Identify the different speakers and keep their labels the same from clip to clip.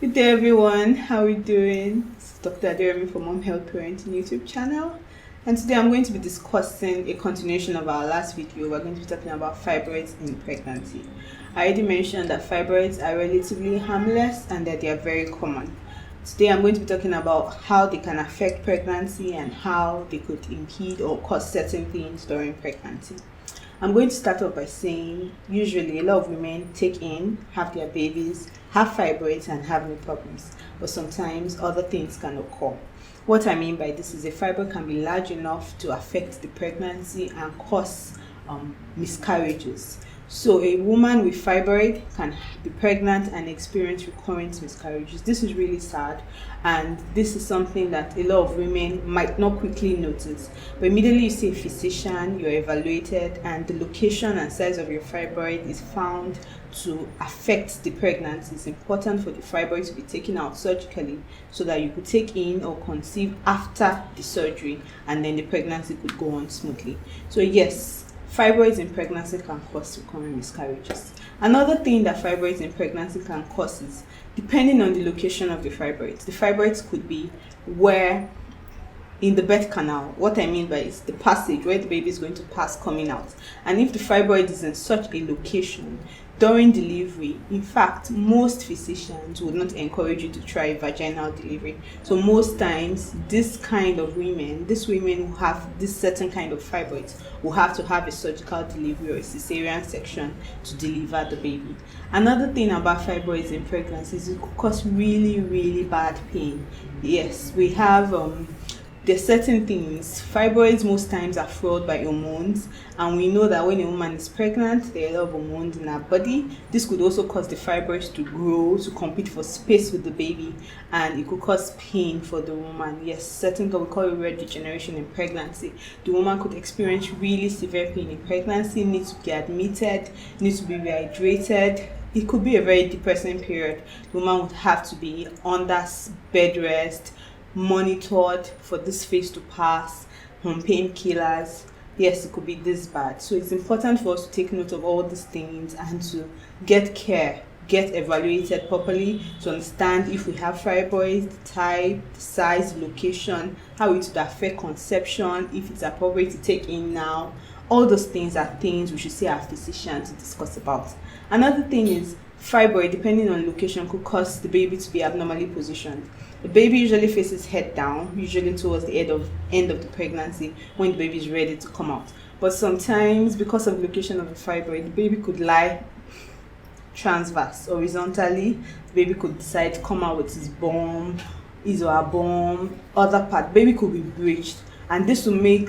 Speaker 1: Good day everyone, how are we doing? It's Dr. Aderemi from Mom Health Parenting YouTube channel, and today I'm going to be discussing a continuation of our last video. We're going to be talking about fibroids in pregnancy. I already mentioned that fibroids are relatively harmless and that they are very common. Today I'm going to be talking about how they can affect pregnancy and how they could impede or cause certain things during pregnancy. I'm going to start off by saying usually a lot of women have their babies, have fibroids and have no problems, but sometimes other things can occur. What I mean by this is a fibroid can be large enough to affect the pregnancy and cause miscarriages. So a woman with fibroid can be pregnant and experience recurrent miscarriages. This is really sad, and this is something that a lot of women might not quickly notice. But immediately you see a physician, you're evaluated, and the location and size of your fibroid is found to affect the pregnancy. It's important for the fibroid to be taken out surgically so that you could take in or conceive after the surgery, and then the pregnancy could go on smoothly. So yes, fibroids in pregnancy can cause recurrent miscarriages. Another thing that fibroids in pregnancy can cause is, depending on the location of the fibroids could be where in the birth canal. What I mean by is the passage where the baby is going to pass coming out. And if the fibroid is in such a location during delivery, in fact, most physicians would not encourage you to try vaginal delivery. So most times, these women who have this certain kind of fibroids will have to have a surgical delivery or a Caesarean section to deliver the baby. Another thing about fibroids in pregnancy is it could cause really, really bad pain. Yes, we have there's certain things. Fibroids most times are fueled by hormones, and we know that when a woman is pregnant, there are a lot of hormones in her body. This could also cause the fibroids to grow, to compete for space with the baby, and it could cause pain for the woman. Yes, certain we call it red degeneration in pregnancy. The woman could experience really severe pain in pregnancy, need to be admitted, needs to be rehydrated. It could be a very depressing period. The woman would have to be under bed rest, monitored for this phase to pass, on painkillers. Yes, it could be this bad. So it's important for us to take note of all these things and to get care, get evaluated properly to understand if we have fibroids, the type, the size, location, how it would affect conception, if it's appropriate to take in now. All those things are things we should see our physician to discuss about. Another thing is fibroid, depending on location, could cause the baby to be abnormally positioned. The baby usually faces head down, usually towards the end of the pregnancy when the baby is ready to come out. But sometimes, because of the location of the fibroid, the baby could lie transverse, horizontally. The baby could decide to come out with his or her bum, other part. The baby could be breached. And this would mean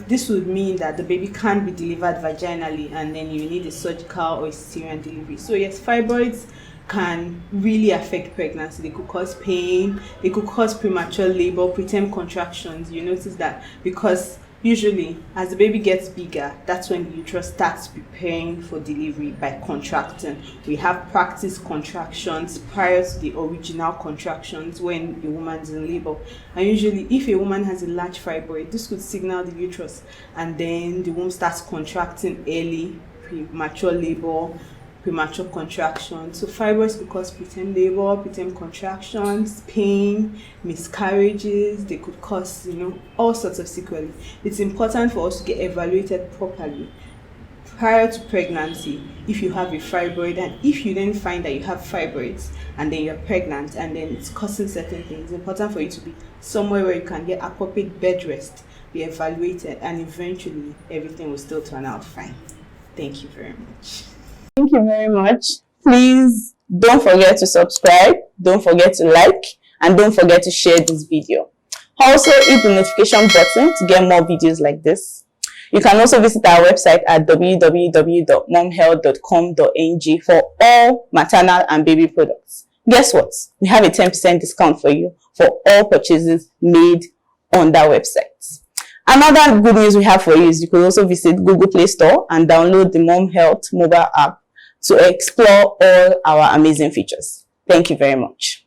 Speaker 1: that the baby can't be delivered vaginally, and then you need a surgical or a cesarean delivery. So yes, fibroids can really affect pregnancy. They could cause pain, they could cause premature labor, preterm contractions. You notice that because usually as the baby gets bigger, that's when the uterus starts preparing for delivery by contracting. We have practice contractions prior to the original contractions when a woman's in labor. And usually if a woman has a large fibroid, this could signal the uterus, and then the womb starts contracting early, premature labor, premature contraction. So fibroids could cause preterm labor, preterm contractions, pain, miscarriages. They could cause, all sorts of sequelae. It's important for us to get evaluated properly prior to pregnancy if you have a fibroid, and if you then find that you have fibroids and then you're pregnant and then it's causing certain things, it's important for you to be somewhere where you can get appropriate bed rest, be evaluated, and eventually everything will still turn out fine. Thank you very much.
Speaker 2: Thank you very much. Please don't forget to subscribe, don't forget to like, and don't forget to share this video. Also, hit the notification button to get more videos like this. You can also visit our website at www.momhealth.com.ng for all maternal and baby products. Guess what? We have a 10% discount for you for all purchases made on that website. Another good news we have for you is you could also visit Google Play Store and download the Mom Health mobile app to explore all our amazing features. Thank you very much.